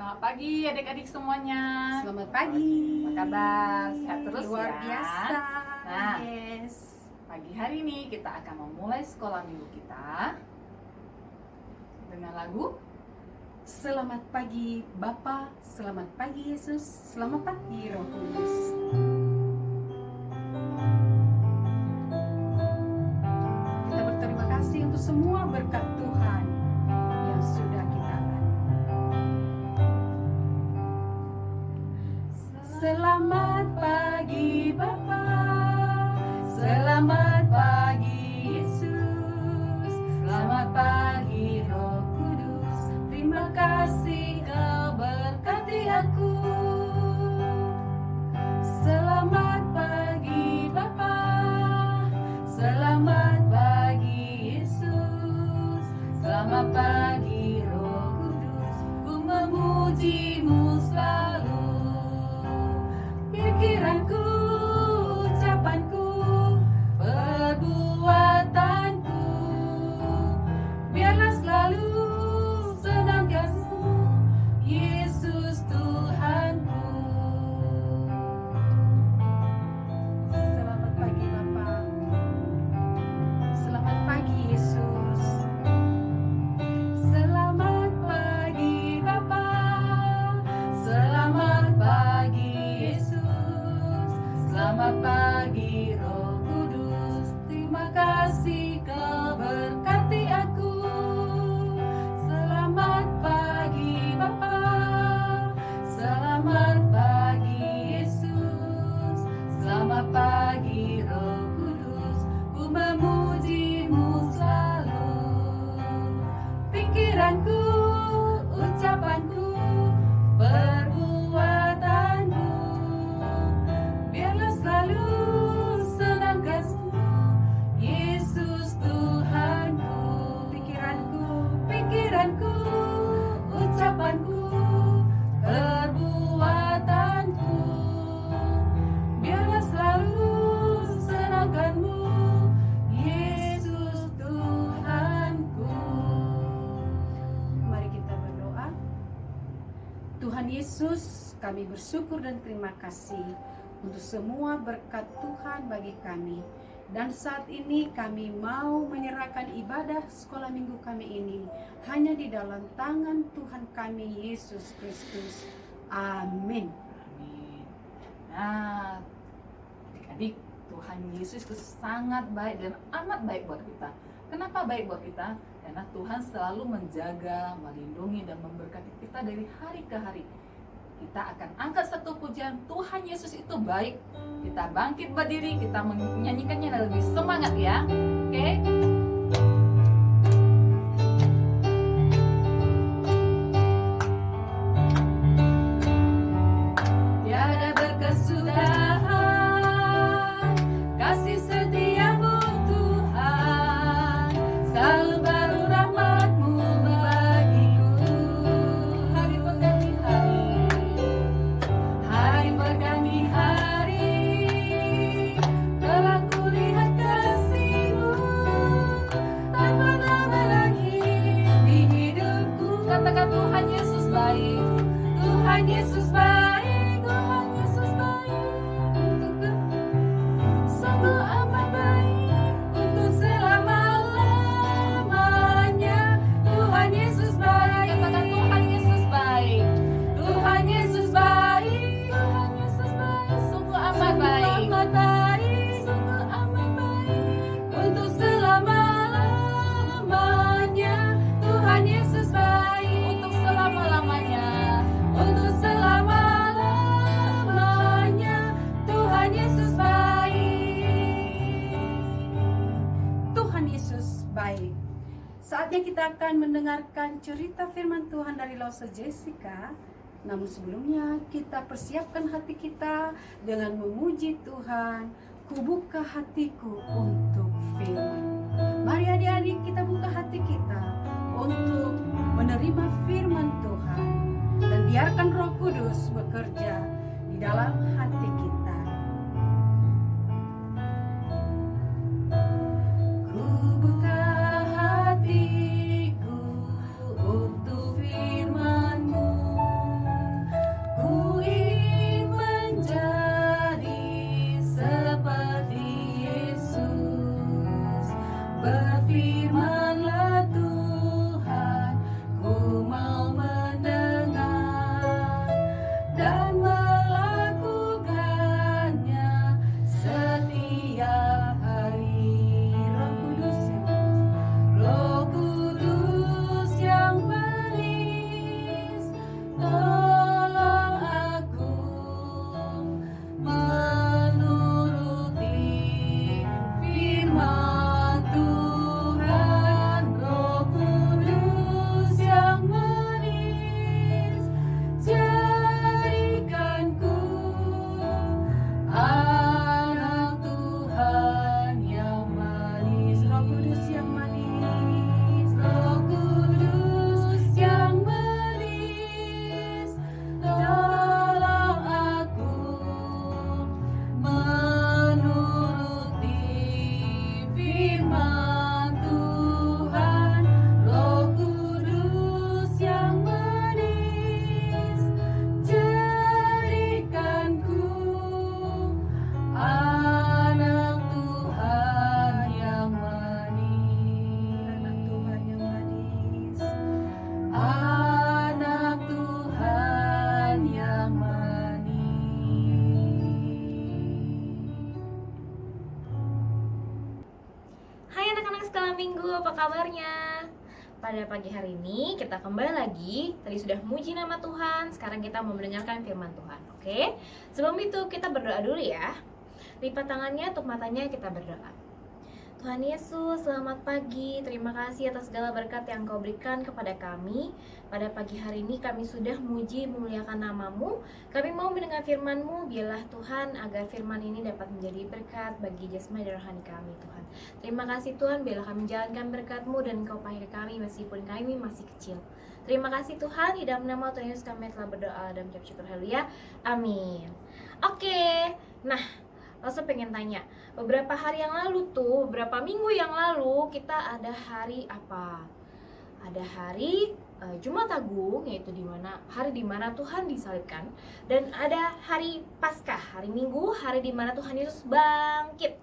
Selamat pagi adik-adik semuanya. Selamat pagi. Apa kabar? Sehat terus Luar ya? biasa. Nah, Yes. pagi hari ini kita akan memulai sekolah minggu kita dengan lagu Selamat pagi Bapa, selamat pagi Yesus, selamat pagi Roh Kudus. Kita berterima kasih untuk semua berkat Tuhan yang sudah kita alami. Selamat pagi Bapa, selamat pagi Yesus, selamat pagi Roh Kudus. Terima kasih kau berkati aku. Selamat pagi Bapa, selamat pagi Yesus, selamat pagi Roh Kudus. Ku memuji-Mu selalu. Pikiranku, ucapanku, perbuatanku, biarlah selalu senantiasa Yesus Tuhanku. Selamat pagi Bapa, selamat pagi Yesus, selamat pagi Bapa, selamat pagi Yesus, selamat pagi Roh Kudus. Terima kasih kau berkati aku. Selamat pagi Bapa, selamat pagi Yesus, selamat pagi Roh Kudus. Ku memuji-Mu selalu. Pikiranku, ucapanku, perbuatanku, biarlah selalu senantiasa Yesus Tuhanku. Pikiranku, ucapanku, perbuatanku, biarlah selalu senangkan-Mu Yesus Tuhanku. Mari kita berdoa. Tuhan Yesus, kami bersyukur dan terima kasih untuk semua berkat Tuhan bagi kami. Dan saat ini kami mau menyerahkan ibadah sekolah minggu kami ini hanya di dalam tangan Tuhan kami Yesus Kristus. Amin. Amin. Nah, adik-adik, Tuhan Yesus itu sangat baik dan amat baik buat kita. Kenapa baik buat kita? Karena Tuhan selalu menjaga, melindungi, dan memberkati kita dari hari ke hari. Kita akan angkat satu pujian, Tuhan Yesus itu baik. Kita bangkit berdiri, kita menyanyikannya dengan lebih semangat ya. Oke? Tiada berkesudahan kasih setiamu Tuhan, selalu baru rahmat-Mu bagiku. Hari berganti hari, hari berganti hari, telah kulihat kasih-Mu tak pernah berakhir di hidupku. Katakan Tuhan Yesus baik, Tuhan Yesus baik, Tuhan Yesus baik untukku. Sungguh amat baik untuk selama-lamanya. Tuhan Yesus baik. Katakan Tuhan Yesus baik, Tuhan Yesus baik, Tuhan Yesus baik. Sungguh amat baik, sungguh amat baik untuk selama-lamanya. Tuhan Yesus baik untuk selama-lamanya, untuk selama-lamanya. Tuhan Yesus baik, Tuhan Yesus baik. Saatnya kita akan mendengarkan cerita firman Tuhan dari Lause Jessica. Namun sebelumnya kita persiapkan hati kita dengan memuji Tuhan. Kubuka hatiku untuk firman. Mari adik-adik kita buka hati kita untuk menerima firman Tuhan. Dan biarkan Roh Kudus bekerja di dalam hati kita. Ku buka hatiku untuk firman-Mu. tolong aku menuruti firman Tuhan. Roh Kudus yang manis, jadikanku anak Tuhan yang manis. Roh Kudus yang manis, Roh Kudus yang manis, tolong aku menuruti firman Tuhan. Roh Kudus yang manis, jadikanku anak Tuhan yang manis. anak Tuhan yang manis. Anak Tuhan yang manis. Hai anak-anak sekolah minggu, apa kabarnya? Pada pagi hari ini kita kembali lagi. Tadi sudah muji nama Tuhan, sekarang kita mau mendengarkan firman Tuhan. Oke? Sebelum itu kita berdoa dulu ya. Lipat tangannya, tutup matanya, kita berdoa. Tuhan Yesus, selamat pagi. Terima kasih atas segala berkat yang Kau berikan kepada kami. Pada pagi hari ini kami sudah muji memuliakan nama-Mu. Kami mau mendengar firman-Mu. Biarlah Tuhan agar firman ini dapat menjadi berkat bagi jasmani dan rohani kami, Tuhan. Terima kasih Tuhan, biarlah kami menjalankan berkat-Mu dan Kau pakai kami meskipun kami masih kecil. Terima kasih Tuhan, di dalam nama Tuhan Yesus kami telah berdoa dan mengucap syukur. Haleluya. Amin. Oke, nah langsung pengen tanya, beberapa hari yang lalu tuh, beberapa minggu yang lalu kita ada hari apa? Ada hari Jumat Agung, yaitu hari dimana Tuhan disalibkan, dan ada hari Paskah, hari Minggu, hari dimana Tuhan Yesus bangkit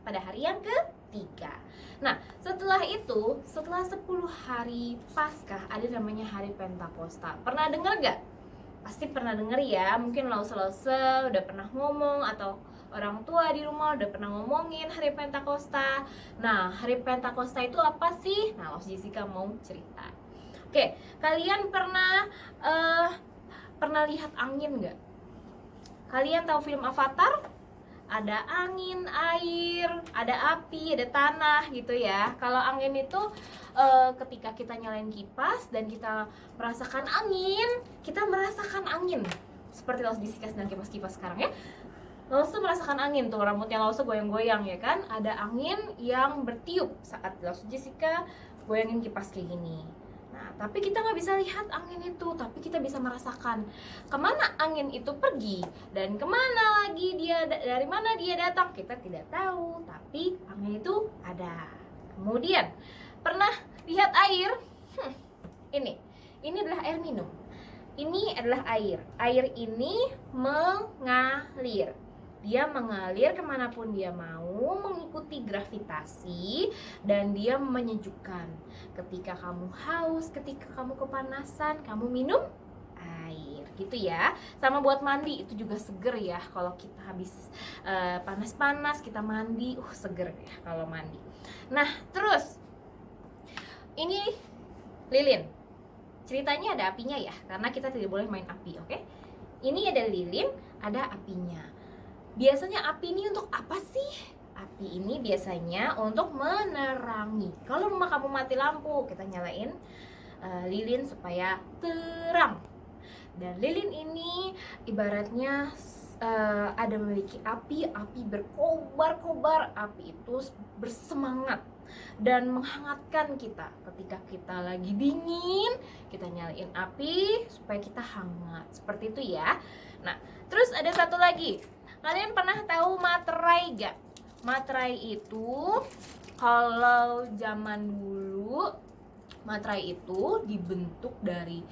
pada hari yang ketiga. Nah, setelah itu, setelah 10 hari Paskah, ada namanya hari Pentakosta. Pernah dengar gak? Pasti pernah dengar ya, mungkin lause-lause udah pernah ngomong, atau orang tua di rumah udah pernah ngomongin hari Pentakosta. Nah, hari Pentakosta itu apa sih? Nah, Los Jessica mau cerita. Oke, kalian pernah lihat angin nggak? Kalian tahu film Avatar? Ada angin, air, ada api, ada tanah gitu ya. Kalau angin itu ketika kita nyalain kipas dan kita merasakan angin, kita merasakan angin. Seperti Los Jessica sedang kipas-kipas sekarang ya. Lause merasakan angin tuh, rambutnya Lause goyang-goyang ya kan. Ada angin yang bertiup saat Lause Jessica goyangin kipas kayak gini. Nah, tapi kita nggak bisa lihat angin itu, tapi kita bisa merasakan kemana angin itu pergi dan kemana lagi dari mana dia datang, kita tidak tahu, tapi angin itu ada. Kemudian pernah lihat air? Ini adalah air minum. Ini adalah air. Air ini mengalir. Dia mengalir kemanapun dia mau, mengikuti gravitasi, dan dia menyejukkan. Ketika kamu haus, ketika kamu kepanasan, kamu minum air, gitu ya. Sama buat mandi, itu juga seger ya. Kalau kita habis panas-panas, kita mandi, seger ya kalau mandi. Nah, terus ini lilin. Ceritanya ada apinya ya, karena kita tidak boleh main api, oke? Ini ada lilin, ada apinya. Biasanya api ini untuk apa sih? Api ini biasanya untuk menerangi. Kalau rumah kamu mati lampu, kita nyalain lilin supaya terang. Dan lilin ini ibaratnya ada memiliki api berkobar-kobar. Api itu bersemangat dan menghangatkan kita. Ketika kita lagi dingin, kita nyalain api supaya kita hangat. Seperti itu ya. Nah, terus ada satu lagi. Kalian pernah tahu materai gak? Materai itu kalau zaman dulu, materai itu dibentuk dari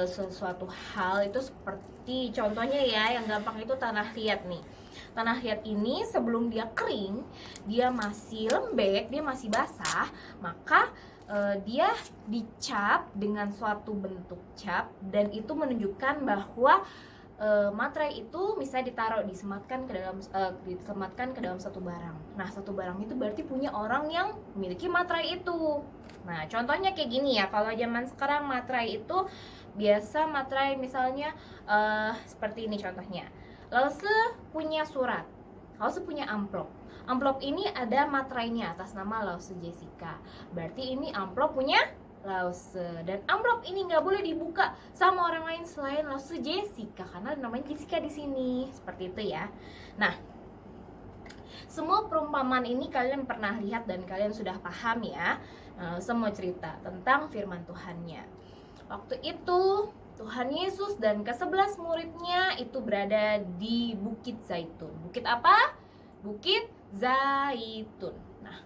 sesuatu hal itu seperti contohnya ya, yang gampang itu tanah liat nih. Tanah liat ini sebelum dia kering, dia masih lembek, dia masih basah, maka dia dicap dengan suatu bentuk cap, dan itu menunjukkan bahwa materai itu misalnya disematkan ke dalam satu barang. Nah, satu barang itu berarti punya orang yang memiliki materai itu. Nah, contohnya kayak gini ya. Kalau zaman sekarang materai itu biasa materai misalnya seperti ini contohnya. Lause punya surat, Lause punya amplop. Amplop ini ada materainya atas nama Lause Jessica. Berarti ini amplop punya Lause. Dan amplop ini nggak boleh dibuka sama orang lain selain Lause Jessica karena namanya Jessica di sini. Seperti itu ya. Nah, semua perumpamaan ini kalian pernah lihat dan kalian sudah paham ya. Semua cerita tentang firman Tuhannya. Waktu itu Tuhan Yesus dan ke-11 muridnya itu berada di Bukit Zaitun. Bukit apa? Bukit Zaitun. Nah,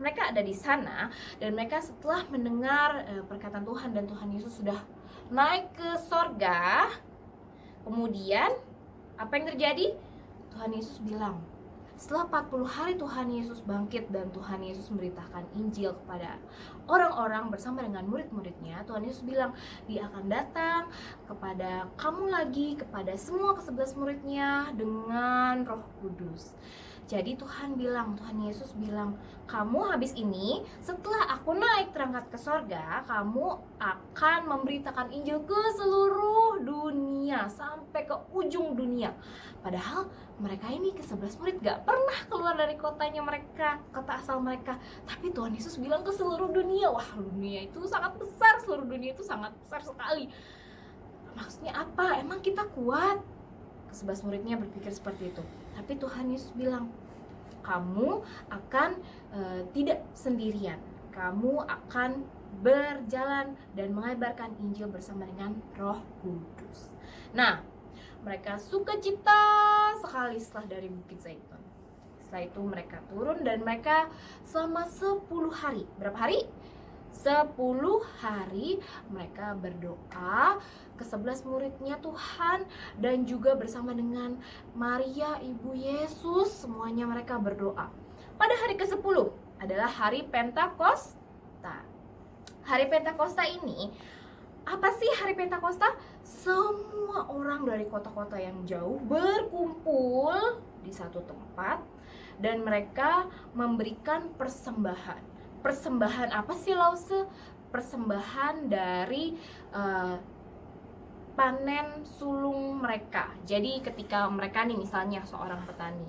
mereka ada di sana dan mereka setelah mendengar perkataan Tuhan dan Tuhan Yesus sudah naik ke sorga. Kemudian apa yang terjadi? Tuhan Yesus bilang, setelah 40 hari Tuhan Yesus bangkit dan Tuhan Yesus memberitakan Injil kepada orang-orang bersama dengan murid-muridnya. Tuhan Yesus bilang, dia akan datang kepada kamu lagi, kepada semua ke-11 muridnya dengan Roh Kudus. Jadi Tuhan Yesus bilang, kamu habis ini setelah aku naik terangkat ke sorga, kamu akan memberitakan Injil ke seluruh dunia, sampai ke ujung dunia. Padahal mereka ini ke-11 murid gak pernah keluar dari kotanya mereka, kota asal mereka. Tapi Tuhan Yesus bilang ke seluruh dunia. Wah, dunia itu sangat besar, seluruh dunia itu sangat besar sekali. Maksudnya apa? Emang kita kuat? Ke-11 muridnya berpikir seperti itu. Tapi Tuhan Yesus bilang, kamu akan tidak sendirian. Kamu akan berjalan dan mengabarkan Injil bersama dengan Roh Kudus. Nah, mereka sukacita sekali setelah dari Bukit Zaitun. Setelah itu mereka turun dan mereka selama 10 hari. Berapa hari? 10 hari mereka berdoa ke-11 muridnya Tuhan dan juga bersama dengan Maria ibu Yesus, semuanya mereka berdoa. Pada hari ke-10 adalah hari Pentakosta. Hari Pentakosta ini, apa sih hari Pentakosta? Semua orang dari kota-kota yang jauh berkumpul di satu tempat dan mereka memberikan persembahan. Persembahan apa sih, Lause? Persembahan dari panen sulung mereka. Jadi ketika mereka nih misalnya seorang petani,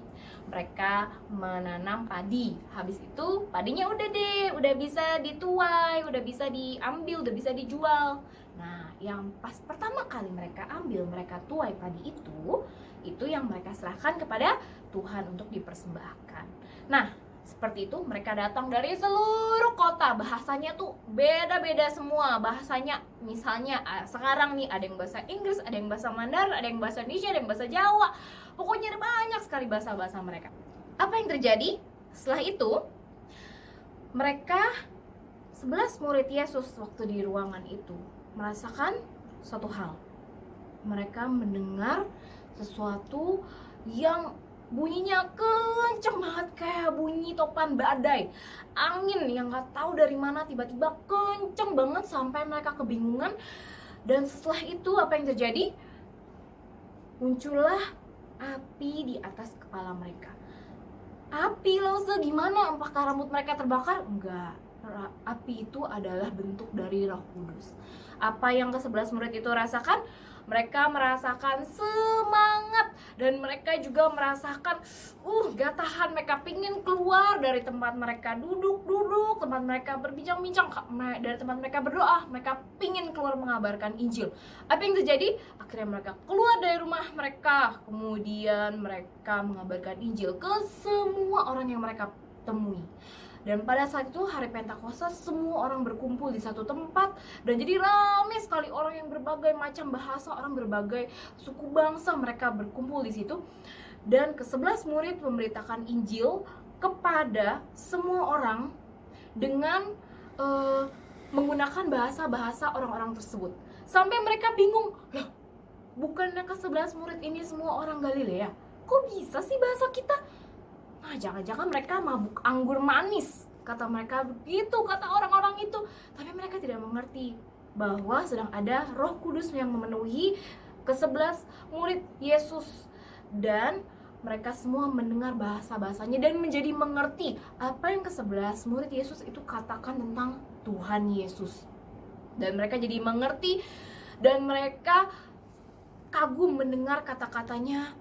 mereka menanam padi. Habis itu padinya udah bisa dituai, udah bisa diambil, udah bisa dijual. Nah, yang pas pertama kali mereka ambil, mereka tuai padi itu yang mereka serahkan kepada Tuhan untuk dipersembahkan. Nah, seperti itu mereka datang dari seluruh kota. Bahasanya tuh beda-beda semua. Bahasanya misalnya sekarang nih ada yang bahasa Inggris, ada yang bahasa Mandarin, ada yang bahasa Indonesia, ada yang bahasa Jawa. Pokoknya ada banyak sekali bahasa-bahasa mereka. Apa yang terjadi? Setelah itu mereka 11 murid Yesus waktu di ruangan itu merasakan suatu hal. Mereka mendengar sesuatu yang bunyinya kenceng banget, kayak bunyi topan badai, angin yang gak tahu dari mana tiba-tiba kenceng banget sampai mereka kebingungan. Dan setelah itu apa yang terjadi? Muncullah api di atas kepala mereka. Api, Lause, gimana? Apakah rambut mereka terbakar? Enggak, api itu adalah bentuk dari Roh Kudus. Apa yang ke-11 murid itu rasakan? Mereka merasakan semangat dan mereka juga merasakan gak tahan, mereka pingin keluar dari tempat mereka duduk, tempat mereka berbincang-bincang, dari tempat mereka berdoa, mereka pingin keluar mengabarkan Injil. Apa yang terjadi? Akhirnya mereka keluar dari rumah mereka, kemudian mereka mengabarkan Injil ke semua orang yang mereka temui. Dan pada saat itu hari Pentakosta, semua orang berkumpul di satu tempat dan jadi ramai sekali orang yang berbagai macam bahasa, orang berbagai suku bangsa, mereka berkumpul di situ. Dan ke-11 murid memberitakan Injil kepada semua orang dengan menggunakan bahasa-bahasa orang-orang tersebut. Sampai mereka bingung, loh, bukannya ke-11 murid ini semua orang Galilea? Kok bisa sih bahasa kita? Nah, jangan-jangan mereka mabuk anggur manis, kata mereka begitu, kata orang-orang itu. Tapi mereka tidak mengerti bahwa sedang ada Roh Kudus yang memenuhi ke-11 murid Yesus. Dan mereka semua mendengar bahasa-bahasanya dan menjadi mengerti apa yang ke-11 murid Yesus itu katakan tentang Tuhan Yesus. Dan mereka jadi mengerti dan mereka kagum mendengar kata-katanya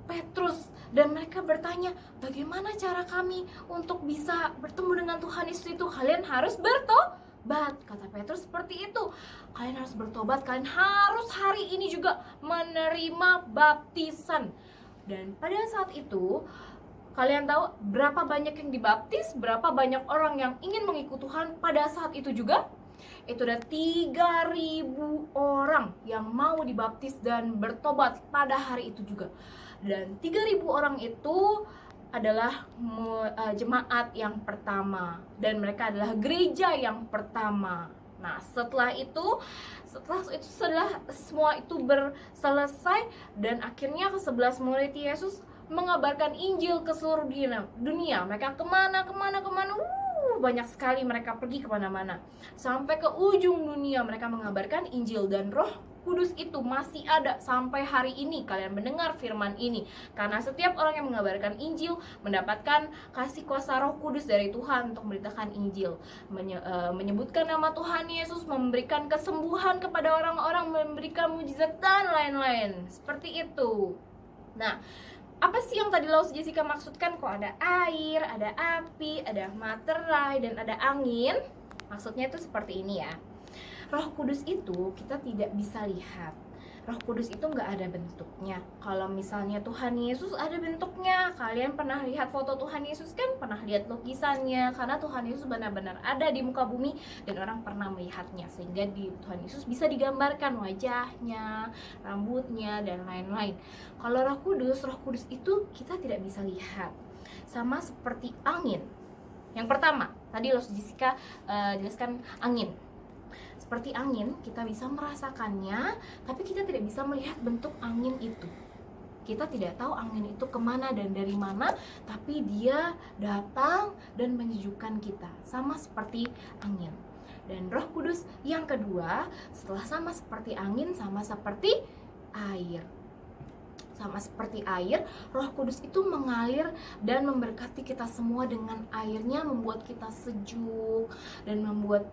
Petrus, dan mereka bertanya, bagaimana cara kami untuk bisa bertemu dengan Tuhan Yesus itu? Kalian harus bertobat, kata Petrus seperti itu. Kalian harus bertobat, kalian harus hari ini juga menerima baptisan. Dan pada saat itu, kalian tahu berapa banyak yang dibaptis, berapa banyak orang yang ingin mengikut Tuhan pada saat itu juga? Itu ada 3.000 orang yang mau dibaptis dan bertobat pada hari itu juga. Dan 3.000 orang itu adalah jemaat yang pertama, dan mereka adalah gereja yang pertama. Nah, setelah semua itu selesai, dan akhirnya ke-11 murid Yesus mengabarkan Injil ke seluruh dunia. Mereka kemana, banyak sekali mereka pergi kemana-mana. Sampai ke ujung dunia mereka mengabarkan Injil, dan Roh Kudus itu masih ada sampai hari ini. Kalian mendengar firman ini, karena setiap orang yang mengabarkan Injil mendapatkan kasih kuasa Roh Kudus dari Tuhan untuk memberitakan Injil, menyebutkan nama Tuhan Yesus, memberikan kesembuhan kepada orang-orang, memberikan mujizat dan lain-lain. Seperti itu. Nah, apa sih yang tadi Laus Jessica maksudkan? Kok ada air, ada api, ada materai, dan ada angin? Maksudnya itu seperti ini ya. Roh Kudus itu kita tidak bisa lihat. Roh Kudus itu nggak ada bentuknya. Kalau misalnya Tuhan Yesus ada bentuknya. Kalian pernah lihat foto Tuhan Yesus kan? Pernah lihat lukisannya. Karena Tuhan Yesus benar-benar ada di muka bumi dan orang pernah melihatnya. Sehingga di Tuhan Yesus bisa digambarkan wajahnya, rambutnya, dan lain-lain. Kalau Roh Kudus itu kita tidak bisa lihat. Sama seperti angin. Yang pertama, tadi Laus Jessica jelaskan angin. Seperti angin, kita bisa merasakannya, tapi kita tidak bisa melihat bentuk angin itu. Kita tidak tahu angin itu kemana dan dari mana, tapi dia datang dan menyejukkan kita, sama seperti angin. Dan Roh Kudus yang kedua, setelah sama seperti angin, sama seperti air. Sama seperti air, Roh Kudus itu mengalir dan memberkati kita semua dengan airnya, membuat kita sejuk dan membuat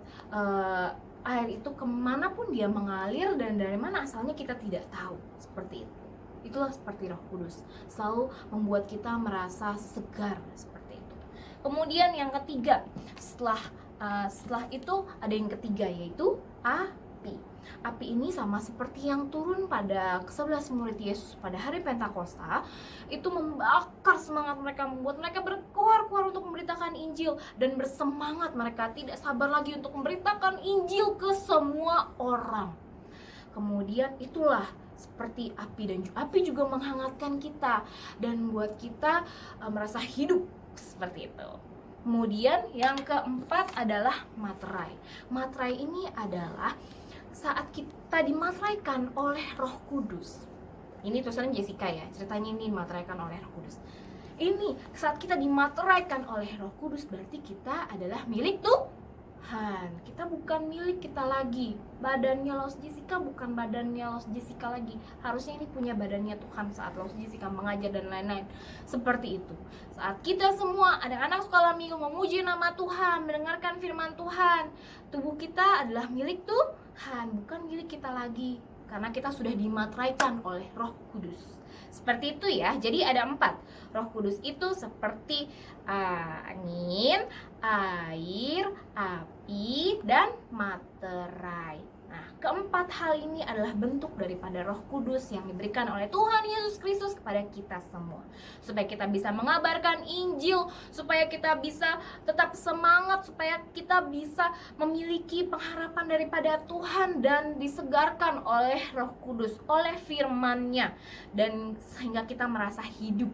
air itu kemanapun dia mengalir dan dari mana asalnya kita tidak tahu. Seperti itu. Itulah seperti Roh Kudus, selalu membuat kita merasa segar, seperti itu. Kemudian yang ketiga, setelah itu ada yang ketiga, yaitu api. Api ini sama seperti yang turun pada ke-11 murid Yesus pada hari Pentakosta. Itu membakar semangat mereka, membuat mereka berkuar-kuar untuk memberitakan Injil, dan bersemangat mereka tidak sabar lagi untuk memberitakan Injil ke semua orang. Kemudian itulah seperti api, dan api juga menghangatkan kita dan membuat kita merasa hidup, seperti itu. Kemudian yang keempat adalah materai. Materai ini adalah saat kita dimateraikan oleh Roh Kudus. Ini tulisannya Jessica ya, ceritanya ini dimateraikan oleh Roh Kudus. Ini saat kita dimateraikan oleh Roh Kudus, berarti kita adalah milik Tuhan. Kita bukan milik kita lagi. Badannya Laus Jessica bukan badannya Laus Jessica lagi. Harusnya ini punya badannya Tuhan saat Laus Jessica mengajar dan lain-lain. Seperti itu. Saat kita semua anak-anak sekolah minggu memuji nama Tuhan, mendengarkan firman Tuhan, tubuh kita adalah milik Tuhan, bukan milik kita lagi, karena kita sudah dimateraikan oleh Roh Kudus. Seperti itu ya. Jadi ada 4. Roh Kudus itu seperti angin, air, api, dan materai. Nah, keempat hal ini adalah bentuk daripada Roh Kudus yang diberikan oleh Tuhan Yesus Kristus kepada kita semua, supaya kita bisa mengabarkan Injil, supaya kita bisa tetap semangat, supaya kita bisa memiliki pengharapan daripada Tuhan dan disegarkan oleh Roh Kudus, oleh firman-Nya, dan sehingga kita merasa hidup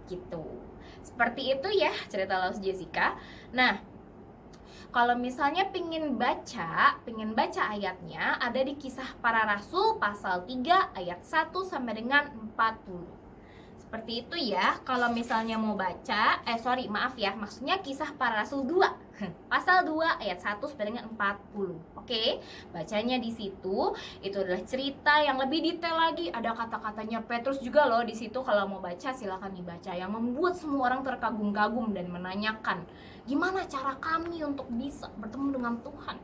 gitu. Seperti itu ya cerita Laus Jessica. Nah, kalau misalnya pengen baca ayatnya, ada di Kisah Para Rasul pasal 3 ayat 1 sampai dengan 40. Seperti itu ya. Kalau misalnya mau baca, maaf ya, maksudnya Kisah Para Rasul 2 pasal 2 ayat 1 sampai dengan 40. Oke, bacanya di situ. Itu adalah cerita yang lebih detail lagi. Ada kata-katanya Petrus juga loh di situ. Kalau mau baca silakan dibaca. Yang membuat semua orang terkagum-kagum dan menanyakan, gimana cara kami untuk bisa bertemu dengan Tuhan?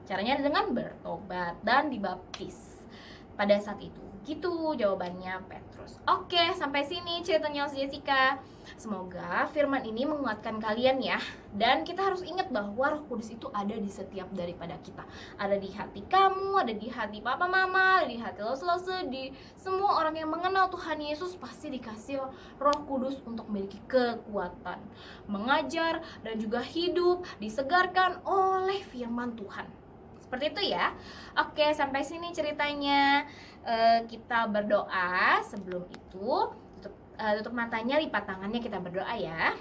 Caranya dengan bertobat dan dibaptis pada saat itu. Gitu jawabannya Petrus. Oke, sampai sini ceritanya Jessica. Semoga firman ini menguatkan kalian ya. Dan kita harus ingat bahwa Roh Kudus itu ada di setiap daripada kita. Ada di hati kamu, ada di hati papa mama, ada di hati lo di semua orang yang mengenal Tuhan Yesus pasti dikasih Roh Kudus untuk memiliki kekuatan, mengajar dan juga hidup disegarkan oleh firman Tuhan. Seperti itu ya. Oke, sampai sini ceritanya. Kita berdoa. Sebelum itu tutup matanya, lipat tangannya, kita berdoa ya.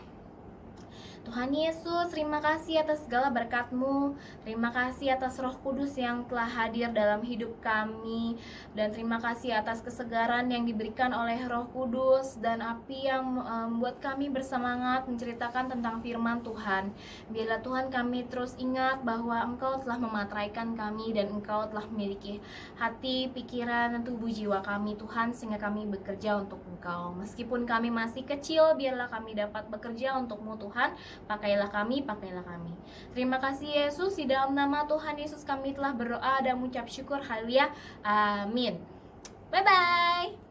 Tuhan Yesus, terima kasih atas segala berkat-Mu. Terima kasih atas Roh Kudus yang telah hadir dalam hidup kami. Dan terima kasih atas kesegaran yang diberikan oleh Roh Kudus dan api yang membuat kami bersemangat menceritakan tentang firman Tuhan. Biarlah Tuhan kami terus ingat bahwa Engkau telah memateraikan kami dan Engkau telah memiliki hati, pikiran, dan tubuh jiwa kami Tuhan, sehingga kami bekerja untuk Engkau. Meskipun kami masih kecil, biarlah kami dapat bekerja untuk-Mu Tuhan. Pakailah kami, pakailah kami. Terima kasih Yesus, di dalam nama Tuhan Yesus kami telah berdoa dan mengucap syukur. Haleluya. Amin. Bye-bye.